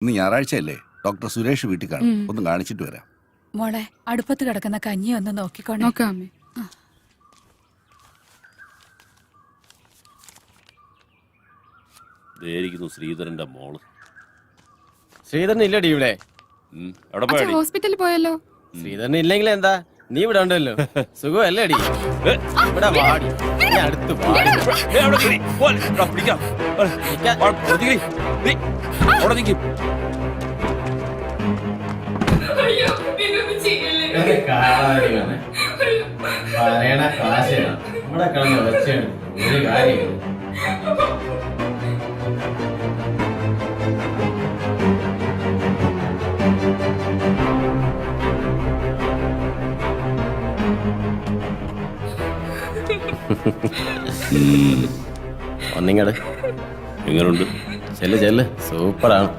ഇന്ന് ഞായറാഴ്ചയല്ലേ? ഡോക്ടർ സുരേഷ് വീട്ടിൽ കാണും. ഒന്ന് കാണിച്ചിട്ട് വരാം. മോളെ, അടുപ്പത്ത് കിടക്കുന്ന കഞ്ഞി ഒന്ന് നോക്കിക്കോണേ. നോക്കാം അമ്മേ. ശ്രീധരന്റെ മോള്. ശ്രീധരൻ ഇല്ലടി ഇവിടെ. ഹോസ്പിറ്റലിൽ പോയല്ലോ. ശ്രീധരൻ ഇല്ലെങ്കിൽ എന്താ, നീ ഇവിടെ ഉണ്ടല്ലോ. സുഖമല്ലേ അടി? ഇവിടെ വാടി, അടുത്ത് പറയണ കാശാണ് നമ്മുടെ കളഞ്ഞ വെച്ചാണ് ഒരു കാര്യം. ഒന്നിങ്ങട് എങ്ങനുണ്ട്? ചെല്ല് ചെല്ല്, സൂപ്പറാണ്.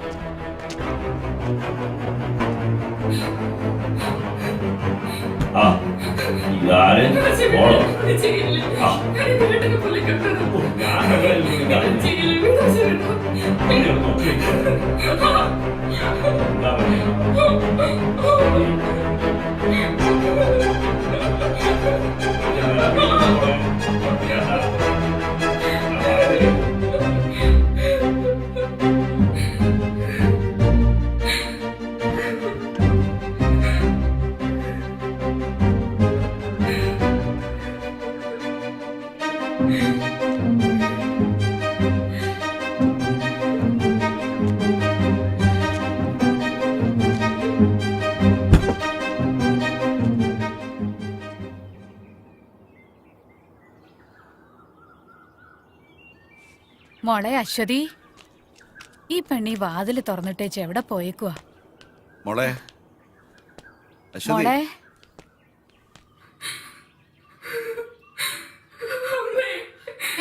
മോളെ അശ്വതി, ഈ പെണ്ണി വാതില് തുറന്നിട്ടേച്ച് എവിടെ പോയേക്കുവാ? മോളെ അശ്വതി, മോളെ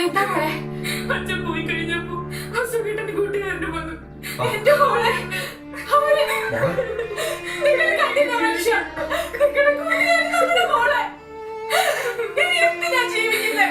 എന്താ മോളെ? അച്ഛൻ പോയി കഴിഞ്ഞപ്പോ അസുഖേട്ടന്റെ കൂട്ടുകാരന് വന്നു. എന്റെ മോളെ, അവളെ നിങ്ങൾ കണ്ടില്ല മനുഷ്യ, നിങ്ങളുടെ കൂട്ടുകാരൻ നമ്മുടെ മോളെ. ഇനി എന്തിനാ ജീവിക്കുന്നേ?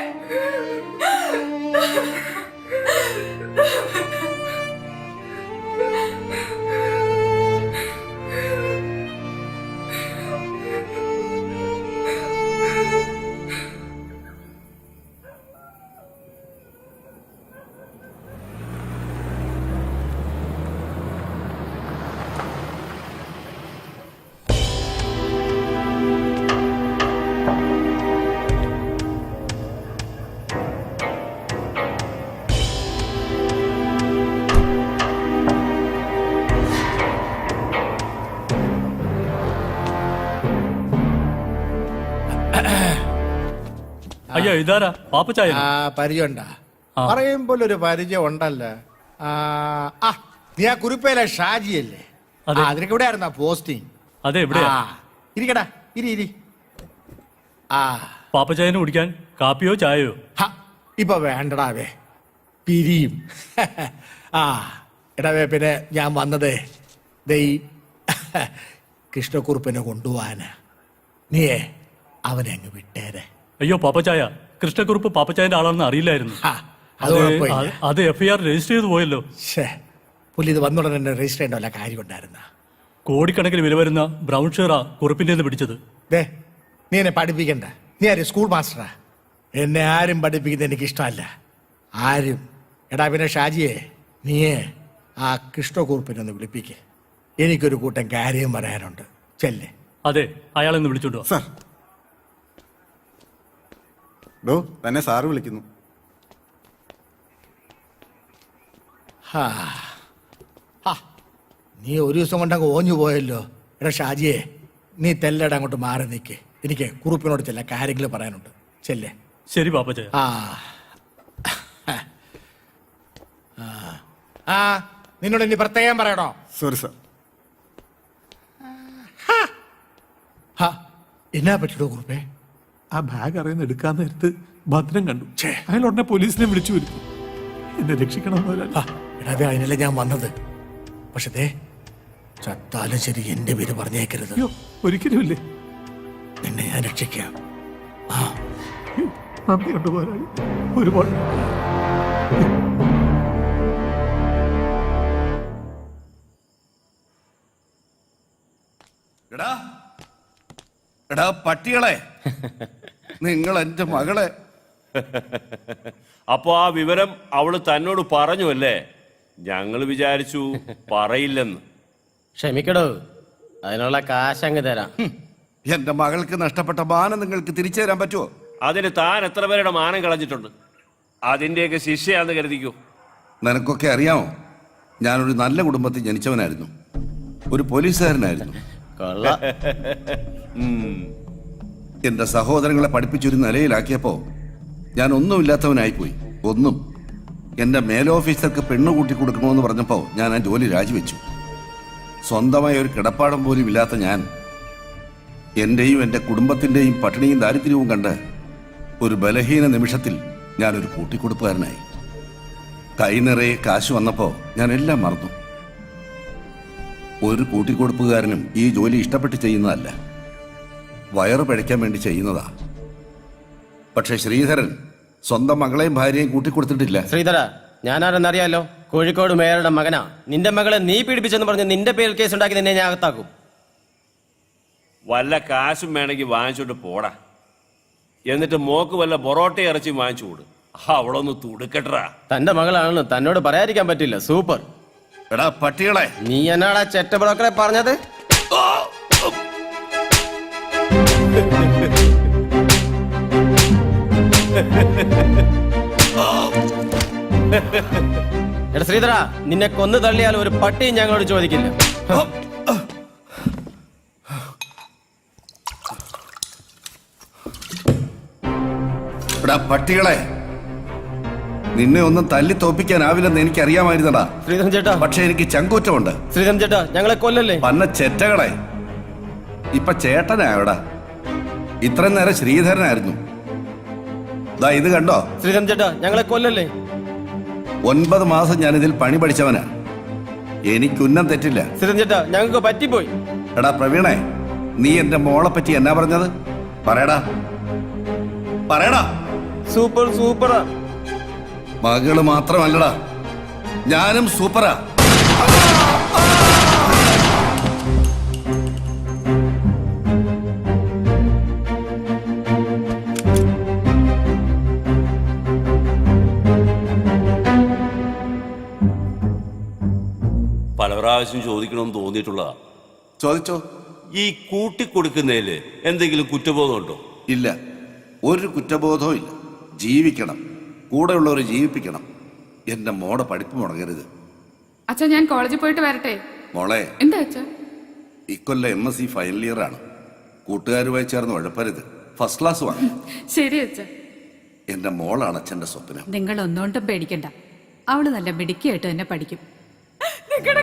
അയ്യോ, ഇതാരാ? പാപ്പച്ചായ പരിചയമുണ്ടാ? പറയുമ്പോൾ ഒരു പരിചയം ഉണ്ടല്ലോ. നീ ആ കുറിപ്പയിലെ ഷാജിയല്ലേ? അതിനൊക്കെ ഇവിടെ ആയിരുന്നാ പോസ്റ്റിംഗ്? അതെ, ഇവിടെ ഇരിക്കടാ, ഇരി. പാപ്പച്ചായന് കുടിക്കാൻ കാപ്പിയോ ചായയോ? ഇപ്പൊ വേണ്ടടാവേ, പിരിയും. എടാവേ, പിന്നെ ഞാൻ വന്നത് കൃഷ്ണക്കുറുപ്പിനെ കൊണ്ടുപോവാനാ. നീയേ അവനെ അങ്ങ് വിട്ടേരെ. അയ്യോ പാപ്പച്ചായ, കൃഷ്ണക്കുറുപ്പ് പാപ്പച്ചായന്റെ ആളാണെന്ന് അറിയില്ലായിരുന്നു. അത് FIR രജിസ്റ്റർ ചെയ്ത് പോയല്ലോ. പുള്ളി ഇത് വന്നുടനെ തന്നെ രജിസ്റ്റർ ചെയ്യേണ്ട വല്ല കാര്യം ഉണ്ടായിരുന്ന? കോടിക്കണക്കിന് വില വരുന്ന ബ്രൗൺ ഷെയറാ കുറുപ്പിന്റെ പിടിച്ചത്. നീ എന്നെ പഠിപ്പിക്കണ്ട. നീ ആര് സ്കൂൾ മാസ്റ്ററാ? എന്നെ ആരും പഠിപ്പിക്കുന്നത് എനിക്ക് ഇഷ്ടമല്ല, ആരും. എടാ പിന്നെ ഷാജിയെ, നീയേ ആ കൃഷ്ണക്കുറുപ്പിനെ ഒന്ന് വിളിപ്പിക്കേ. എനിക്കൊരു കൂട്ടം കാര്യം പറയാനുണ്ട്. ചെല്ലേ. അതെ, അയാളെന്ന് വിളിച്ചോണ്ടോ. സാർ, തന്നെ സാറ് വിളിക്കുന്നു. നീ ഒരു ദിവസം കൊണ്ടങ്ങ് ഓഞ്ഞു പോയല്ലോ. എടാ ഷാജിയെ, നീ തെല്ലട അങ്ങോട്ട് മാറി നിൽക്ക്. എനിക്ക് കുറുപ്പിനോട് ചില കാര്യങ്ങൾ പറയാനുണ്ട്. ചെല്ലേ. ശരി പാപ്പച്ചായ. നിന്നോട് ഇനി പ്രത്യേകം പറയണോ? Sorry sir. എന്നാ പറ്റിയോ കുറുപ്പേ? ആ ബാഗ് അറിയുന്ന എടുക്കാൻ നേരത്ത് ഭദ്രം കണ്ടു. അയാൾ ഉടനെ പോലീസിനെ വിളിച്ചു വരുത്തി. എന്നെ രക്ഷിക്കണം. എടാ, അതിനല്ലേ ഞാൻ വന്നത്. പക്ഷേ ചത്താലും ശരി എന്റെ പേര് പറഞ്ഞേക്കരുത്. ഒരിക്കലും ഇല്ലേ. നിന്നെ ഞാൻ രക്ഷിക്കാം. നന്ദിയുണ്ട് പോരായി, ഒരുപാട്. എടാ എടാ പട്ടികളെ, നിങ്ങൾ എന്റെ മകളെ. അപ്പൊ ആ വിവരം അവള് തന്നോട് പറഞ്ഞു അല്ലേ? ഞങ്ങൾ വിചാരിച്ചു പറയില്ലെന്ന്. ക്ഷമിക്കടോ, അതിനുള്ള കാശങ്ങ് തരാം. എന്റെ മകൾക്ക് നഷ്ടപ്പെട്ട മാനം നിങ്ങൾക്ക് തിരിച്ചു തരാൻ പറ്റുമോ? അതിന് താൻ എത്ര പേരുടെ മാനം കളഞ്ഞിട്ടുണ്ട്? അതിന്റെയൊക്കെ ശിക്ഷയാന്ന് കരുതിക്കോ. നിനക്കൊക്കെ അറിയാമോ, ഞാനൊരു നല്ല കുടുംബത്തിൽ ജനിച്ചവനായിരുന്നു. ഒരു പോലീസുകാരനായിരുന്നു. കൊള്ളാം. എന്റെ സഹോദരങ്ങളെ പഠിപ്പിച്ചൊരു നിലയിലാക്കിയപ്പോ ഞാൻ ഒന്നുമില്ലാത്തവനായിപ്പോയി. ഒന്നും. എന്റെ മേലോഫീസർക്ക് പെണ്ണു കൂട്ടി കൊടുക്കണമെന്ന് പറഞ്ഞപ്പോ ഞാൻ ആ ജോലി രാജിവെച്ചു. സ്വന്തമായ ഒരു കിടപ്പാടം പോലും ഇല്ലാത്ത ഞാൻ എന്റെയും എന്റെ കുടുംബത്തിന്റെയും പട്ടിണിയും ദാരിദ്ര്യവും കണ്ട് ഒരു ബലഹീന നിമിഷത്തിൽ ഞാനൊരു കൂട്ടിക്കൊടുപ്പുകാരനായി. കൈ നിറയെ കാശ് വന്നപ്പോ ഞാൻ എല്ലാം മറന്നു. ഒരു കൂട്ടിക്കൊടുപ്പുകാരനും ഈ ജോലി ഇഷ്ടപ്പെട്ട് ചെയ്യുന്നതല്ല, വയറ് പിഴയ്ക്കാൻ വേണ്ടി ചെയ്യുന്നതാ. പക്ഷെ ശ്രീധരൻ സ്വന്തം മകളെയും ഭാര്യയും കൂട്ടിക്കൊടുത്തിട്ടില്ല. ശ്രീധര, ഞാനാരെന്നറിയാലോ? കോഴിക്കോട് മേയറുടെ മകനാ. നിന്റെ മകളെ നീ പീഡിപ്പിച്ചെന്ന് പറഞ്ഞ് നിന്റെ പേരിൽ കേസ് ഉണ്ടാക്കി നിന്നെ ഞാൻ അകത്താക്കും. വല്ല കാശും വേണമെങ്കിൽ വാങ്ങിച്ചോണ്ട് പോടാ. എന്നിട്ട് മോക്ക് വല്ല പൊറോട്ട ഇറച്ചി വാങ്ങിച്ചു കൊടു. അവളൊന്ന് തുടുക്കട്ടാ. തന്റെ മകളാണെന്ന് തന്നോട് പറയാതിരിക്കാൻ പറ്റില്ല. സൂപ്പർ. എടാ പട്ടികളെ, നീ എന്നാടാ ചെറ്റ ബ്രോക്കറെ പറഞ്ഞത്? എടാ ശ്രീധര, നിന്നെ കൊന്നു തള്ളിയാൽ ഒരു പട്ടിയും ഞങ്ങളോട് ചോദിക്കില്ല. എടാ പട്ടികളെ, നിന്നെ ഒന്നും തല്ലി തോപ്പിക്കാനാവില്ലെന്ന് എനിക്കറിയാമായിരുന്നടാ. ശ്രീധരൻ ചേട്ടാ, പക്ഷെ എനിക്ക് ചങ്കൂറ്റമുണ്ട്. ശ്രീധരൻ ചേട്ടാ, ഞങ്ങളെ കൊല്ലല്ലേ. പന്ന ചെറ്റകളെ, ഇപ്പൊ ചേട്ടനായോടാ. ഇത്രയും നേരം ശ്രീധരനായിരുന്നു. ദാ ഇത് കണ്ടോ? ശ്രീധരൻ ചേട്ടാ, ഞങ്ങളെ കൊല്ലല്ലേ. 9 മാസം ഞാൻ ഇതിൽ പണി പഠിച്ചവനാ. എനിക്കുന്നം തെറ്റില്ല. ശ്രീധരൻ ചേട്ടാ, ഞങ്ങൾക്ക് പറ്റിപ്പോയി. എടാ പ്രവീണേ, നീ എന്റെ മോളെ പറ്റി എന്നാ പറഞ്ഞത്? പറയടാ, പറയടാ. സൂപ്പർ സൂപ്പറാ. മകള് മാത്രമല്ലടാ, ഞാനും സൂപ്പറാ. പല പ്രാവശ്യം ചോദിക്കണമെന്ന് തോന്നിയിട്ടുള്ളതാ. ചോദിച്ചോ. ഈ കൂട്ടിക്കൊടുക്കുന്നതില് എന്തെങ്കിലും കുറ്റബോധമുണ്ടോ? ഇല്ല, ഒരു കുറ്റബോധവും ഇല്ല. ജീവിക്കണം, കൂടെയുള്ളവരെ ജീവിപ്പിക്കണം. എന്റെ മോടെ പഠിപ്പ് മുടങ്ങരുത്. അച്ഛാ, ഞാൻ കോളേജിൽ പോയിട്ട് വരട്ടെ. മോളെ, എന്താ അച്ഛാ? ഇക്കൊല്ലം MSc ഫൈനൽ ഇയർ ആണ്. കൂട്ടുകാരുമായി ചേർന്ന് ഉഴപ്പരുത്. ഫസ്റ്റ് ക്ലാസ് വാങ്ങും. ശരി അച്ഛാ. എന്റെ മോളാണ് അച്ഛന്റെ സ്വപ്നം. നിങ്ങൾ ഒന്നുകൊണ്ടും പേടിക്കണ്ട, അവള് നല്ല മിടുക്കിയായിട്ട് തന്നെ പഠിക്കും.